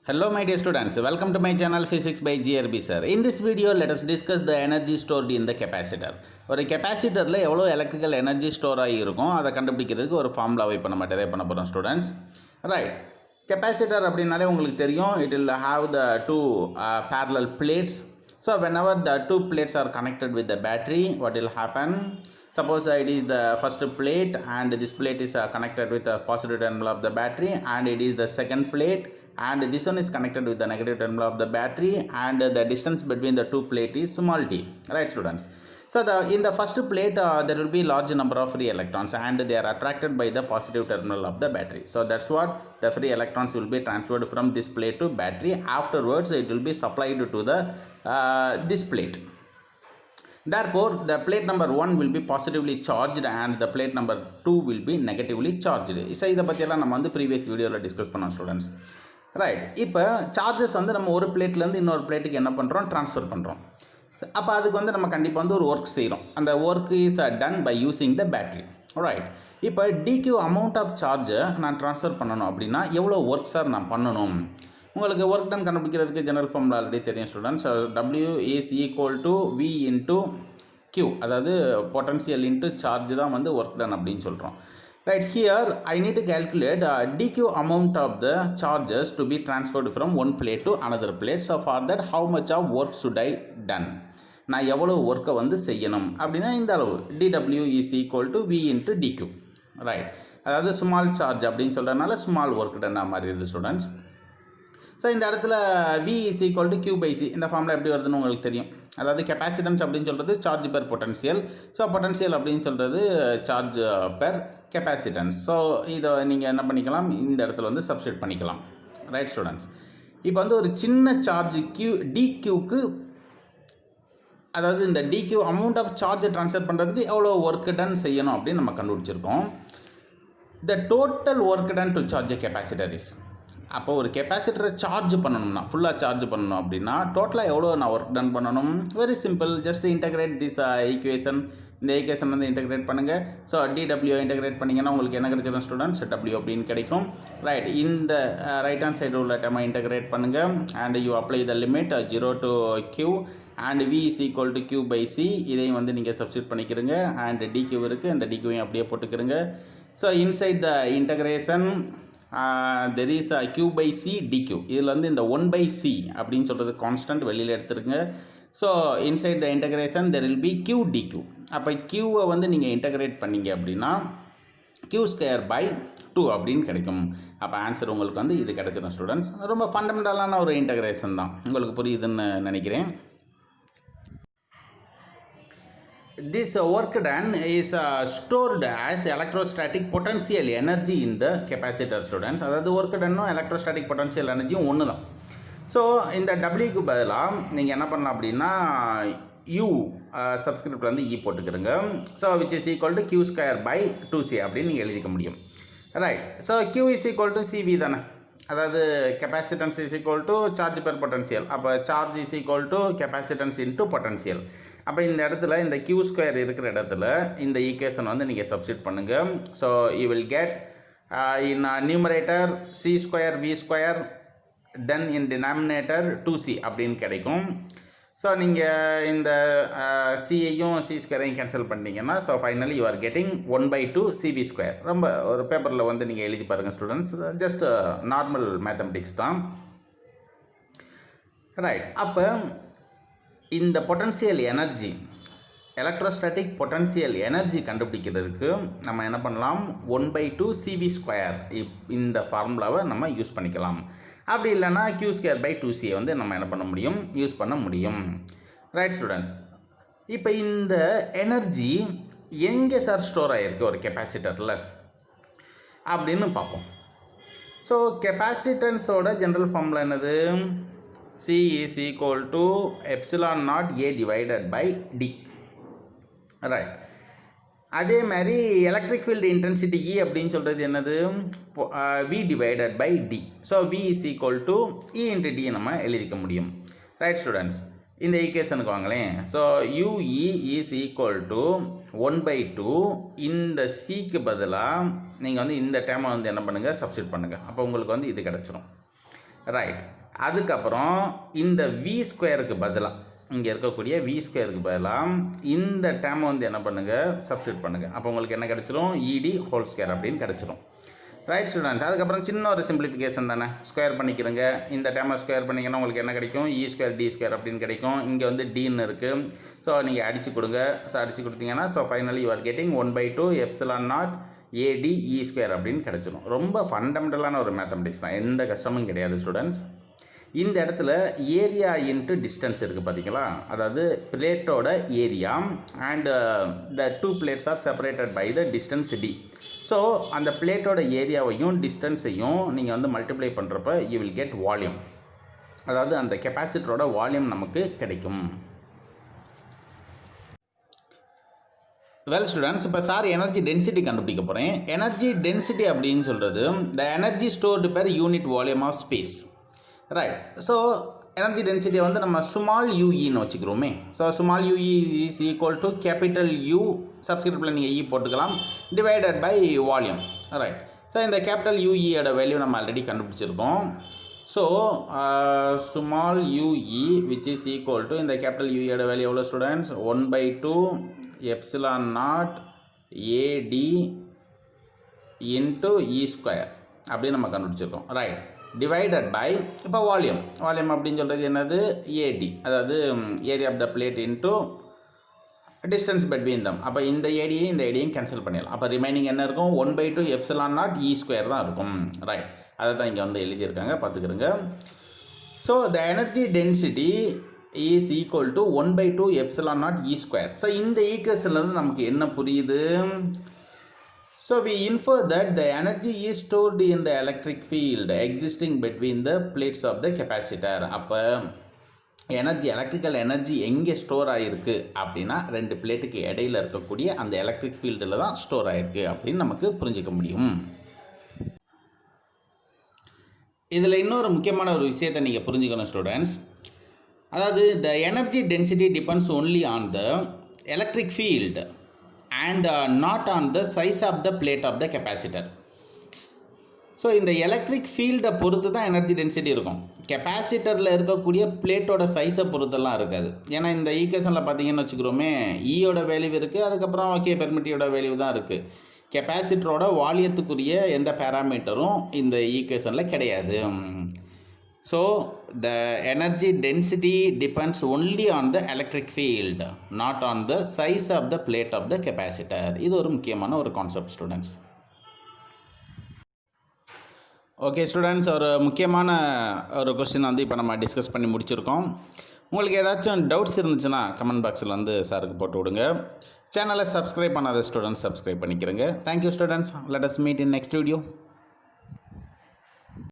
Hello my dear students, welcome to my channel Physics by GRB sir. In this video let us discuss the energy stored in the capacitor. ஒரு capacitorல எவ்வளவு electrical energy store ஆகி இருக்கும் அதை கண்டுபிடிக்கிறதுக்கு ஒரு ஃபார்முலாவை இப்போ நம்ம டெரைவ் பண்ண போகிறோம் ஸ்டூடெண்ட்ஸ். ரைட், capacitor அப்படின்னாலே உங்களுக்கு தெரியும், it will have the two parallel plates. So whenever the two plates are connected with the battery, what will happen? Suppose it is the first plate and this plate is connected with the positive terminal of the battery, and it is the second plate and this one is connected with the negative terminal of the battery, and the distance between the two plate is small t. Right students? So in the first plate there will be large number of free electrons and they are attracted by the positive terminal of the battery. So that's what the free electrons will be transferred from this plate to battery. Afterwards it will be supplied to the this plate. Therefore the plate number 1 will be positively charged and the plate number 2 will be negatively charged. So இதை பற்றியெல்லாம் நம்ம வந்து previous வீடியோவில் discuss பண்ணோம் students. Right, இப்போ charges வந்து நம்ம ஒரு பிளேட்லேருந்து இன்னொரு பிளேட்டுக்கு என்ன பண்ணுறோம், ட்ரான்ஸ்ஃபர் பண்ணுறோம். அப்போ அதுக்கு வந்து நம்ம கண்டிப்பாக வந்து ஒரு ஒர்க் செய்கிறோம். அந்த work is done by using the battery. Right, இப்போ டிக்யூ அமௌண்ட் ஆஃப் சார்ஜை நான் ட்ரான்ஸ்ஃபர் பண்ணணும் அப்படின்னா எவ்வளோ ஒர்க் சார் நான் பண்ணணும்? உங்களுக்கு ஒர்க் டன் கண்டுபிடிக்கிறதுக்கு ஜெனரல் ஃபார்முலா ஆல்ரெடி தெரியும் students. W is equal to V into Q, அதாவது பொட்டன்ஷியல் இன்ட்டு சார்ஜ் தான் வந்து ஒர்க் டன் அப்படின்னு சொல்கிறோம். Right, here I need to calculate dq amount of the charges to be transferred from one plate to another plate. So for that how much of work should I done? நான் எவ்வளோ ஒர்க்கை வந்து செய்யணும் அப்படின்னா இந்த அளவு dw is equal to v into dq. Right, அதாவது small charge அப்படின்னு சொல்கிறதுனால ஸ்மால் ஒர்க் டன் மாதிரி இருக்குது ஸ்டூடெண்ட்ஸ். ஸோ இந்த இடத்துல v is equal to q by c, இந்த ஃபார்முலா எப்படி வருதுன்னு உங்களுக்கு தெரியும். அதாவது கெப்பாசிட்டன்ஸ் அப்படின்னு சொல்கிறது charge per potential. So potential அப்படின்னு சொல்கிறது சார்ஜ் பெர் கெப்பாசிட்டன்ஸ். ஸோ இதை நீங்கள் என்ன பண்ணிக்கலாம், இந்த இடத்துல வந்து சப்ஸ்டியூட் பண்ணிக்கலாம். ரைட் ஸ்டூடெண்ட்ஸ், இப்போ வந்து ஒரு சின்ன சார்ஜ் டிக்யூக்கு, அதாவது இந்த டிக்யூ அமௌண்ட் ஆஃப் சார்ஜை ட்ரான்ஸ்ஃபர் பண்ணுறதுக்கு எவ்வளோ ஒர்க் டன் செய்யணும் அப்படின்னு நம்ம கண்டுபிடிச்சிருக்கோம். The total work done to charge capacitor is, அப்போ ஒரு கெப்பாசிட்டரை சார்ஜ் பண்ணணும்னா, ஃபுல்லாக சார்ஜ் பண்ணணும் அப்படின்னா டோட்டலாக எவ்வளோ நான் ஒர்க் டன் பண்ணணும்? Very simple, just integrate this equation. இந்த ஈக்குவேஷன் வந்து இன்டகிரேட் பண்ணுங்கள். ஸோ டிடபிள்யூ இன்டகிரேட் பண்ணிங்கன்னா உங்களுக்கு என்ன கிடைச்சிடும் ஸ்டூடெண்ட்ஸ்? டபிள்யூ அப்படின்னு கிடைக்கும். ரைட், இந்த ரைட் ஹேண்ட் சைடு உள்ள டேமை இன்டகிரேட் பண்ணுங்கள் and you apply the limit 0 to q and v is equal to q by c. இதையும் வந்து நீங்கள் சப்ஸ்டியூட் பண்ணிக்கிறங்க. அண்ட் dq இருக்குது, அந்த dqவையும் அப்படியே போட்டுக்கிறங்க. So inside the integration there is a q by c dq. இதில் வந்து இந்த 1 by c அப்படின்னு சொல்கிறது கான்ஸ்டன்ட் வெளியில் எடுத்துருங்க. So inside the integration there will be q dq. அப்போ க்யூவை வந்து நீங்கள் இன்டகிரேட் பண்ணிங்க அப்படின்னா q ஸ்கொயர் பை 2 அப்படின்னு கிடைக்கும். அப்போ ஆன்சர் உங்களுக்கு வந்து இது கிடைச்சிடும் ஸ்டூடெண்ட்ஸ். ரொம்ப ஃபண்டமெண்டலான ஒரு இன்டகிரேஷன் தான், உங்களுக்கு புரியுதுன்னு நினைக்கிறேன். This work done is stored as electrostatic potential energy in the capacitor students. அதாவது ஒர்க் டன்னும் எலக்ட்ரோஸ்டாட்டிக் பொட்டன்ஷியல் எனர்ஜியும் ஒன்று தான். ஸோ இந்த டபிள்யூக்கு பதிலாக நீங்கள் என்ன பண்ணலாம் அப்படின்னா u சப்ஸ்கிரிப்ட் வந்து இ போட்டுக்கிறங்க. So which is equal to q square by 2c அப்படின்னு நீங்கள் எழுதிக்க முடியும். Right, so q is equal to cv தானே, அதாவது capacitance is equal to charge per potential. அப்போ charge is equal to capacitance into potential. அப்போ இந்த இடத்துல இந்த q ஸ்கொயர் இருக்கிற இடத்துல இந்த ஈக்குவேஷன் வந்து நீங்கள் சப்ஸ்டியூட் பண்ணுங்கள். So you will get in numerator c square v square, then in denominator 2c அப்படின்னு கிடைக்கும். ஸோ நீங்கள் இந்த சியையும் சி ஸ்கொயரையும் கேன்சல் பண்ணிட்டீங்கன்னா so finally you are getting 1/2 cv square. ரொம்ப ஒரு பேப்பரில் வந்து நீங்கள் எழுதி பாருங்கள் ஸ்டூடெண்ட்ஸ், ஜஸ்ட் நார்மல் மேத்தமெட்டிக்ஸ் தான். ரைட், அப்போ இந்த potential energy, electrostatic potential energy கண்டுபிடிக்கிறதுக்கு நம்ம என்ன பண்ணலாம், 1/2 cv ஸ்கொயர் இந்த ஃபார்முலாவை நம்ம யூஸ் பண்ணிக்கலாம். அப்படி இல்லைன்னா q ஸ்கொயர் பை 2c வந்து நம்ம என்ன பண்ண முடியும், யூஸ் பண்ண முடியும். ரைட் ஸ்டூடெண்ட்ஸ், இப்போ இந்த எனர்ஜி எங்கே சார் ஸ்டோர் ஆகிருக்கு ஒரு கெப்பாசிட்டரில் அப்படின்னு பார்ப்போம். ஸோ கெப்பாசிட்டன்ஸோட ஜென்ரல் ஃபார்முலா என்னது, c is equal to epsilon naught a divided by d. Right, அதே மாதிரி எலக்ட்ரிக் ஃபீல்டு இன்டென்சிட்டி E அப்படின்னு சொல்கிறது என்னது, v divided by d. So v is equal to E into d நம்ம எழுதிக்க முடியும். ரைட் ஸ்டூடெண்ட்ஸ், இந்த ஈக்குவேஷனுக்கு வாங்களேன். So ue is equal to 1/2. இந்த சிக்கு பதிலாக நீங்கள் வந்து இந்த டேமை வந்து என்ன பண்ணுங்கள், சப்ஸ்டியூட் பண்ணுங்கள். அப்போ உங்களுக்கு வந்து இது கிடச்சிரும். ரைட். அதுக்கப்புறம் இந்த வி ஸ்கொயருக்கு பதிலாக இங்கே இருக்கக்கூடிய வி ஸ்கொயருக்கு பதிலாக இந்த டேமை வந்து என்ன பண்ணுங்கள், சப்ஸ்டியூட் பண்ணுங்கள். அப்போ உங்களுக்கு என்ன கிடச்சிரும், இடி ஹோல் ஸ்கொயர் அப்படின்னு கிடச்சிரும். Right students. அதுக்கப்புறம் சின்ன ஒரு சிம்பிளிஃபிகேஷன் தானே, ஸ்கொயர் பண்ணிக்கிறங்க. இந்த டேமை ஸ்கொயர் பண்ணிங்கன்னா உங்களுக்கு என்ன கிடைக்கும், இ ஸ்கொயர் டி ஸ்கொயர் அப்படின்னு கிடைக்கும். இங்கே வந்து டின்னு இருக்குது. ஸோ நீங்கள் அடித்து கொடுங்க. ஸோ அடித்து கொடுத்தீங்கன்னா so finally you are getting 1/2 epsilon naught AD E square அப்படின்னு கிடச்சிடும். ரொம்ப ஃபண்டமெண்டலான ஒரு மேத்தமெட்டிக்ஸ் தான், எந்த கஷ்டமும் கிடையாது ஸ்டூடெண்ட்ஸ். இந்த இடத்துல ஏரியா இன்ட்டு டிஸ்டன்ஸ் இருக்குது பார்த்தீங்களா, அதாவது பிளேட்டோட area and the two plates are separated by the distance d. So அந்த பிளேட்டோட ஏரியாவையும் டிஸ்டன்ஸையும் நீங்கள் வந்து மல்டிப்ளை பண்ணுறப்ப யூ வில் கெட் வால்யூம், அதாவது அந்த கெப்பாசிட்டரோட வால்யூம் நமக்கு கிடைக்கும். வெல் ஸ்டூடெண்ட்ஸ், இப்போ சார் எனர்ஜி டென்சிட்டி கண்டுபிடிக்க போகிறேன். எனர்ஜி டென்சிட்டி அப்படின்னு சொல்கிறது the energy stored per unit volume of space. Right. So energy டென்சிட்டியை வந்து நம்ம ஸ்மால் யூஇன்னு வச்சுக்கிறோமே. So small U E is equal to capital U, சப்ஸ்கிரிப்டில் நீங்கள் இ போட்டுக்கலாம், divided by volume. Right. So இந்த கேபிட்டல் யூஇயோட வேல்யூ நம்ம ஆல்ரெடி கண்டுபிடிச்சிருக்கோம். So small U E which is equal to இந்த கேபிட்டல் யூஇயோட வேல்யூ எவ்வளோ students, 1/2 epsilon naught AD into E square அப்படின்னு நம்ம கண்டுபிடிச்சிருக்கோம். ரைட். டிவைடட் பை இப்போ வால்யூம் அப்படின்னு சொல்கிறது என்னது, ஏடி, அதாவது area of the plate into distance between them. அப்போ இந்த ஏடியையும் கேன்சல் பண்ணிடலாம். அப்போ ரிமைனிங் என்ன இருக்கும், 1/2 எப்சிலான் நாட் இ ஸ்கொயர் தான் இருக்கும். ரைட். அதை தான் இங்கே வந்து எழுதியிருக்காங்க, பார்த்துக்கிறங்க. So the energy density is equal to 1/2 epsilon naught E square. So இந்த ஈக்குவேஷன்லேருந்து நமக்கு என்ன புரியுது, so we infer that the energy is stored in the electric field existing between the plates of the capacitor. அப்போ energy, electrical energy எங்கே store ஆகிருக்கு அப்படின்னா ரெண்டு பிளேட்டுக்கு இடையில் இருக்கக்கூடிய அந்த எலக்ட்ரிக் ஃபீல்டில் தான் ஸ்டோர் ஆகிருக்கு அப்படின்னு நமக்கு புரிஞ்சிக்க முடியும். இதில் இன்னொரு முக்கியமான ஒரு விஷயத்தை நீங்கள் புரிஞ்சுக்கணும் ஸ்டூடெண்ட்ஸ். அதாவது the energy density depends only on the electric field and not on the size of the plate of the capacitor. So இந்த எலக்ட்ரிக் ஃபீல்டை பொறுத்து தான் எனர்ஜி டென்சிட்டி இருக்கும், கெப்பாசிட்டரில் இருக்கக்கூடிய பிளேட்டோட சைஸை பொறுத்தெல்லாம் இருக்காது. ஏன்னா இந்த ஈக்குவேஷனில் பார்த்தீங்கன்னு வச்சுக்கிறோமே, ஈயோட வேல்யூ இருக்குது, அதுக்கப்புறம் ஓகே பெர்மிட்டியோட வேல்யூ தான் இருக்குது. கெப்பாசிட்டரோட வால்யத்துக்குரிய எந்த பேராமீட்டரும் இந்த ஈக்குவேஷனில் கிடையாது. So the energy density depends only on the electric field, not on the size of the plate of the capacitor. இது ஒரு முக்கியமான ஒரு கான்செப்ட் ஸ்டூடெண்ட்ஸ். ஓகே ஸ்டூடெண்ட்ஸ், ஒரு முக்கியமான ஒரு கொஸ்டின் வந்து இப்போ நம்ம டிஸ்கஸ் பண்ணி முடிச்சிருக்கோம். உங்களுக்கு ஏதாச்சும் டவுட்ஸ் இருந்துச்சுன்னா கமெண்ட் பாக்ஸில் வந்து சாருக்கு போட்டு விடுங்க. சேனலை சப்ஸ்கிரைப் பண்ணாத ஸ்டூடெண்ட்ஸ் சப்ஸ்கிரைப் பண்ணிக்கிறங்க. Thank you students. Let us meet in next video.